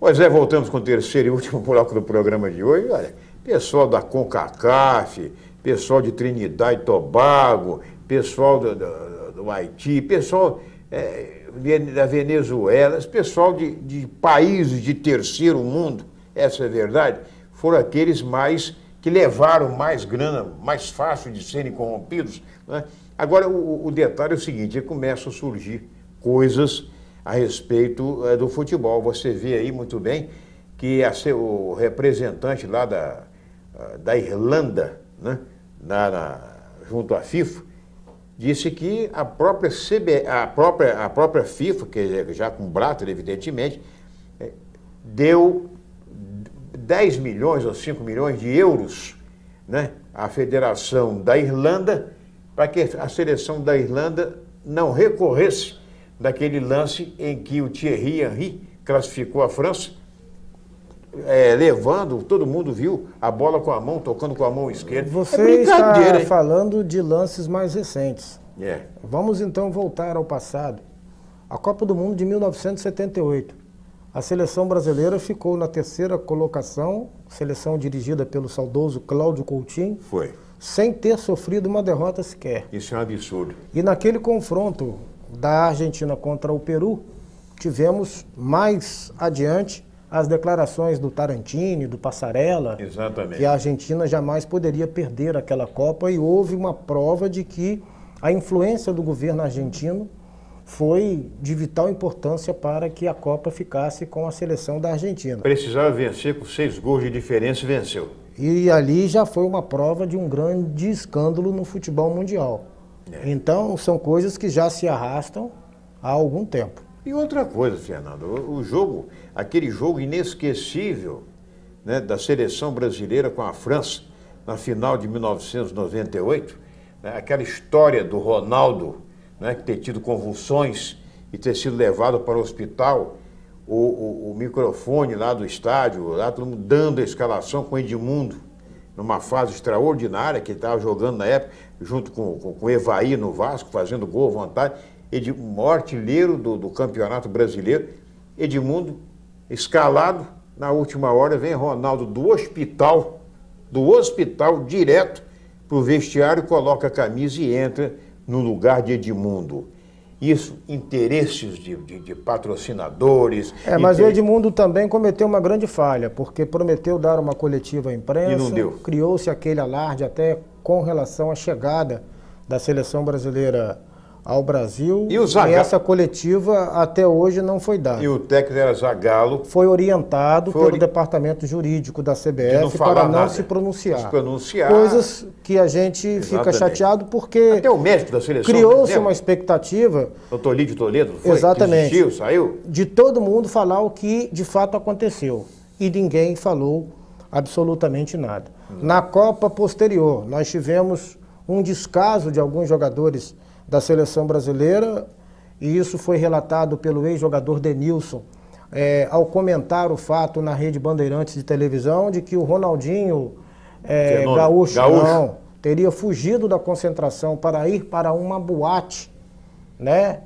Pois é, voltamos com o terceiro e último bloco do programa de hoje. Olha, pessoal da CONCACAF, pessoal de Trinidad e Tobago, pessoal do Haiti, pessoal da Venezuela, pessoal de países de terceiro mundo, essa é a verdade, foram aqueles que levaram mais grana, mais fácil de serem corrompidos, né? Agora, o detalhe é o seguinte, começam a surgir coisas a respeito do futebol. Você vê aí muito bem que o representante lá da Irlanda, né, junto à FIFA, disse que a própria FIFA, que já com Blatter, evidentemente, deu 10 milhões ou 5 milhões de euros, né, à Federação da Irlanda, para que a seleção da Irlanda não recorresse daquele lance em que o Thierry Henry classificou a França, levando, todo mundo viu, a bola com a mão, tocando com a mão esquerda. Você está falando de lances mais recentes. Vamos então voltar ao passado. A Copa do Mundo de 1978. A seleção brasileira ficou na terceira colocação, seleção dirigida pelo saudoso Cláudio Coutinho. Foi. Sem ter sofrido uma derrota sequer. Isso é um absurdo. E naquele confronto da Argentina contra o Peru, tivemos mais adiante as declarações do Tarantini, do Passarella. Exatamente. Que a Argentina jamais poderia perder aquela Copa, e houve uma prova de que a influência do governo argentino foi de vital importância para que a Copa ficasse com a seleção da Argentina. Precisava vencer com 6 gols de diferença e venceu. E ali já foi uma prova de um grande escândalo no futebol mundial. Então, são coisas que já se arrastam há algum tempo. E outra coisa, Fernando, aquele jogo inesquecível, né, da seleção brasileira com a França, na final de 1998, né, aquela história do Ronaldo, né, que ter tido convulsões e ter sido levado para o hospital, o microfone lá do estádio, lá todo mundo dando a escalação com o Edmundo, numa fase extraordinária, que ele estava jogando na época, junto com o Evaí no Vasco, fazendo gol à vontade, o maior artilheiro do Campeonato Brasileiro. Edmundo, escalado, na última hora vem Ronaldo do hospital direto para o vestiário, coloca a camisa e entra no lugar de Edmundo. Isso, interesses de patrocinadores... Mas o Edmundo também cometeu uma grande falha, porque prometeu dar uma coletiva à imprensa, e não deu. Criou-se aquele alarde até com relação à chegada da seleção brasileira ao Brasil, e essa coletiva até hoje não foi dada. E o técnico era Zagallo. Foi orientado pelo departamento jurídico da CBF para não se pronunciar. Coisas que a gente fica chateado porque... Até o médico da seleção. Criou-se uma expectativa... Doutor Lídio Toledo, foi? Exatamente. Que existiu, saiu? De todo mundo falar o que de fato aconteceu. E ninguém falou absolutamente nada. Na Copa posterior, nós tivemos um descaso de alguns jogadores da seleção brasileira, e isso foi relatado pelo ex-jogador Denilson, ao comentar o fato na Rede Bandeirantes de televisão de que o Ronaldinho Gaúcho não, teria fugido da concentração para ir para uma boate, né,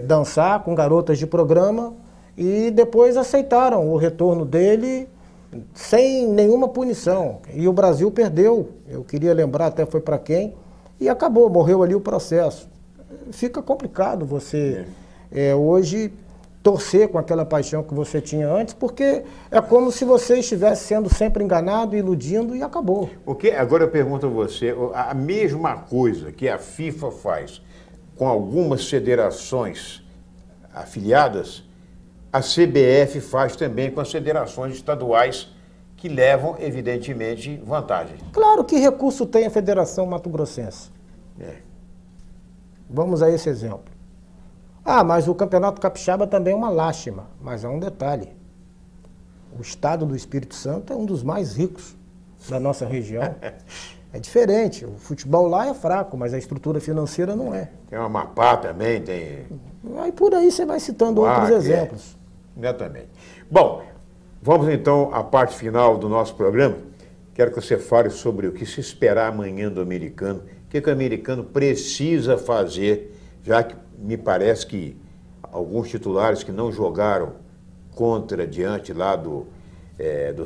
dançar com garotas de programa, e depois aceitaram o retorno dele sem nenhuma punição. E o Brasil perdeu, eu queria lembrar até foi para quem, e acabou, morreu ali o processo. Fica complicado você hoje torcer com aquela paixão que você tinha antes, porque é como se você estivesse sendo sempre enganado, iludindo, e acabou. Agora eu pergunto a você, a mesma coisa que a FIFA faz com algumas federações afiliadas, a CBF faz também com as federações estaduais que levam, evidentemente, vantagem. Claro, que recurso tem a Federação Mato-Grossense? Vamos a esse exemplo. Mas o Campeonato Capixaba também é uma lástima, mas há um detalhe. O estado do Espírito Santo é um dos mais ricos da nossa região. É diferente, o futebol lá é fraco, mas a estrutura financeira não é. Tem o Amapá também, tem... Aí por aí você vai citando outros exemplos. Exatamente. Bom, vamos então à parte final do nosso programa. Quero que você fale sobre o que se esperar amanhã do americano, o que o americano precisa fazer, já que me parece que alguns titulares que não jogaram diante lá do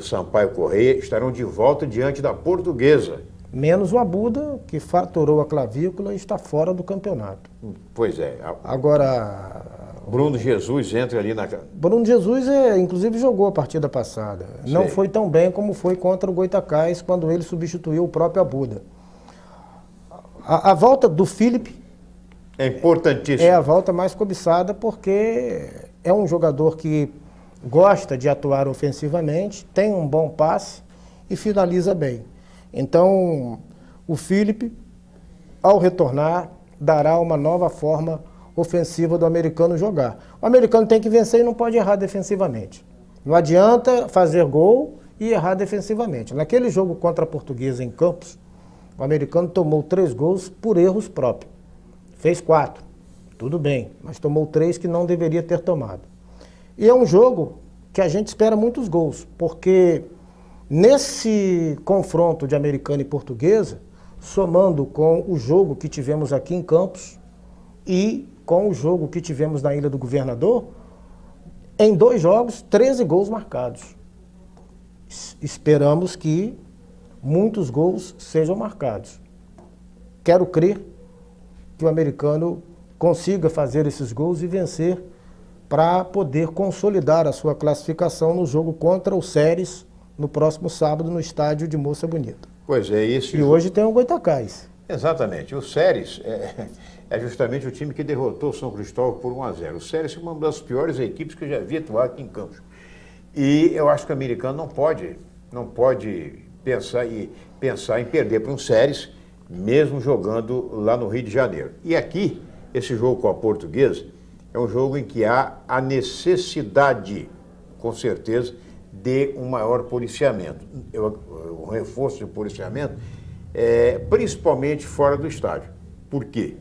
Sampaio Corrêa, estarão de volta diante da Portuguesa. Menos o Abuda, que fraturou a clavícula e está fora do campeonato. Pois é. Agora, Bruno Jesus entra ali na... Bruno Jesus, inclusive, jogou a partida passada. Não foi tão bem como foi contra o Goytacás, quando ele substituiu o próprio Abuda. A volta do Felipe é importantíssima. É a volta mais cobiçada, porque é um jogador que gosta de atuar ofensivamente, tem um bom passe e finaliza bem. Então, o Felipe, ao retornar, dará uma nova forma ofensiva do americano jogar. O americano tem que vencer e não pode errar defensivamente. Não adianta fazer gol e errar defensivamente. Naquele jogo contra a Portuguesa em Campos, o americano tomou 3 gols por erros próprios. Fez 4, tudo bem, mas tomou 3 que não deveria ter tomado. E é um jogo que a gente espera muitos gols, porque nesse confronto de americana e portuguesa, somando com o jogo que tivemos aqui em Campos e com o jogo que tivemos na Ilha do Governador, em 2 jogos, 13 gols marcados. Esperamos que muitos gols sejam marcados. Quero crer que o americano consiga fazer esses gols e vencer para poder consolidar a sua classificação no jogo contra o Séries no próximo sábado no estádio de Moça Bonita. Pois é, isso. E hoje tem o Goytacás. Exatamente. O Séries é justamente o time que derrotou o São Cristóvão por 1-0. O Séries é uma das piores equipes que eu já vi atuar aqui em Campos. E eu acho que o americano não pode pensar em perder para um Séries, mesmo jogando lá no Rio de Janeiro. E aqui, esse jogo com a Portuguesa, é um jogo em que há a necessidade, com certeza, de um maior policiamento. Um reforço de policiamento, principalmente fora do estádio. Por quê?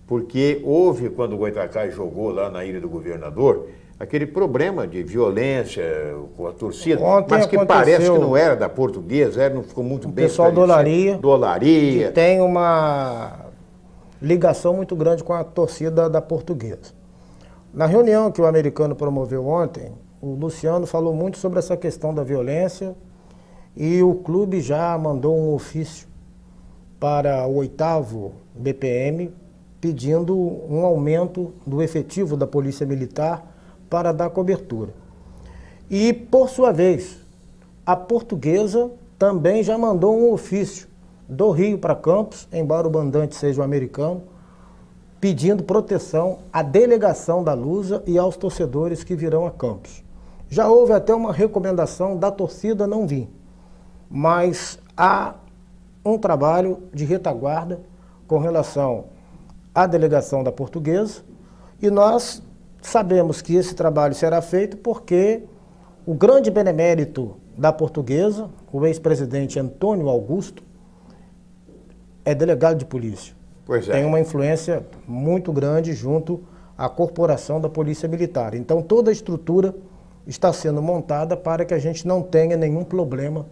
Porque houve, quando o Goytacás jogou lá na Ilha do Governador, aquele problema de violência com a torcida, mas que parece que não era da Portuguesa, não ficou muito bem esclarecido. O pessoal do Olaria. Que tem uma ligação muito grande com a torcida da Portuguesa. Na reunião que o americano promoveu ontem, o Luciano falou muito sobre essa questão da violência e o clube já mandou um ofício para o 8º BPM pedindo um aumento do efetivo da Polícia Militar para dar cobertura. E, por sua vez, a Portuguesa também já mandou um ofício do Rio para Campos, embora o mandante seja o americano, pedindo proteção à delegação da Lusa e aos torcedores que virão a Campos. Já houve até uma recomendação da torcida não vir, mas há um trabalho de retaguarda com relação à delegação da Portuguesa e nós sabemos que esse trabalho será feito porque o grande benemérito da Portuguesa, o ex-presidente Antônio Augusto, é delegado de polícia. Pois é. Tem uma influência muito grande junto à corporação da Polícia Militar. Então toda a estrutura está sendo montada para que a gente não tenha nenhum problema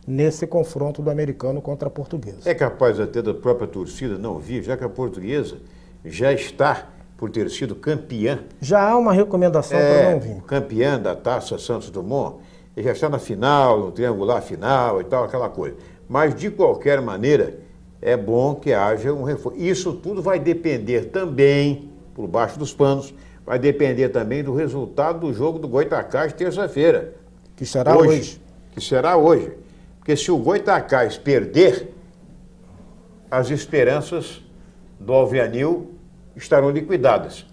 nesse confronto do americano contra a Portuguesa. É capaz até da própria torcida não vir, já que a Portuguesa já está por ter sido campeã. Já há uma recomendação para não vir. Campeã da Taça Santos Dumont, ele já está na final, no triangular final e tal, aquela coisa. Mas, de qualquer maneira, é bom que haja um reforço. Isso tudo vai depender também, por baixo dos panos, vai depender também do resultado do jogo do Goytacás terça-feira. Que será hoje. Que será hoje. Porque se o Goytacás perder, as esperanças do Alvianil estarão liquidadas.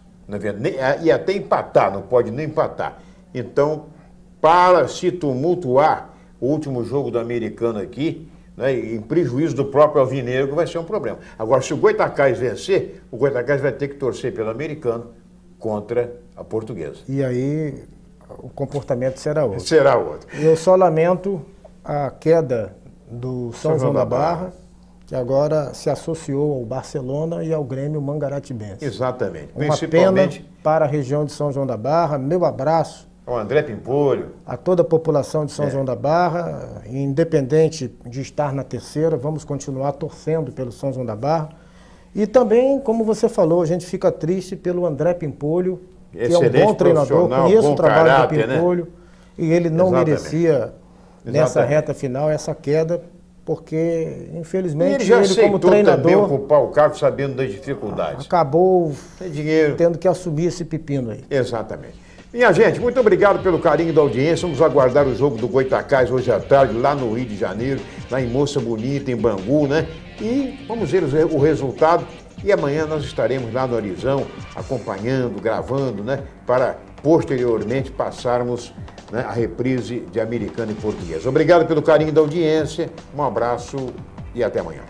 E até empatar, não pode nem empatar. Então, para se tumultuar o último jogo do americano aqui, né, em prejuízo do próprio Alvinegro, vai ser um problema. Agora, se o Goytacás vencer, o Goytacás vai ter que torcer pelo americano contra a Portuguesa. E aí o comportamento será outro. Será outro. Eu só lamento a queda do São João da Barra, que agora se associou ao Barcelona e ao Grêmio Mangaratibense. Exatamente. Uma pena para a região de São João da Barra. Meu abraço ao André Pimpolho, a toda a população de São João da Barra, independente de estar na terceira, vamos continuar torcendo pelo São João da Barra. E também, como você falou, a gente fica triste pelo André Pimpolho, que é um bom treinador, conheço o trabalho caráter, do Pimpolho, né? E ele não merecia, nessa reta final, essa queda, porque, infelizmente, ele como treinador também ocupar o cargo sabendo das dificuldades. Acabou dinheiro, tendo que assumir esse pepino aí. Exatamente. Minha gente, muito obrigado pelo carinho da audiência. Vamos aguardar o jogo do Goytacás hoje à tarde, lá no Rio de Janeiro, lá em Moça Bonita, em Bangu, né? E vamos ver o resultado. E amanhã nós estaremos lá no Horizão, acompanhando, gravando, né? Para posteriormente passarmos, né, a reprise de Americano e Português. Obrigado pelo carinho da audiência, um abraço e até amanhã.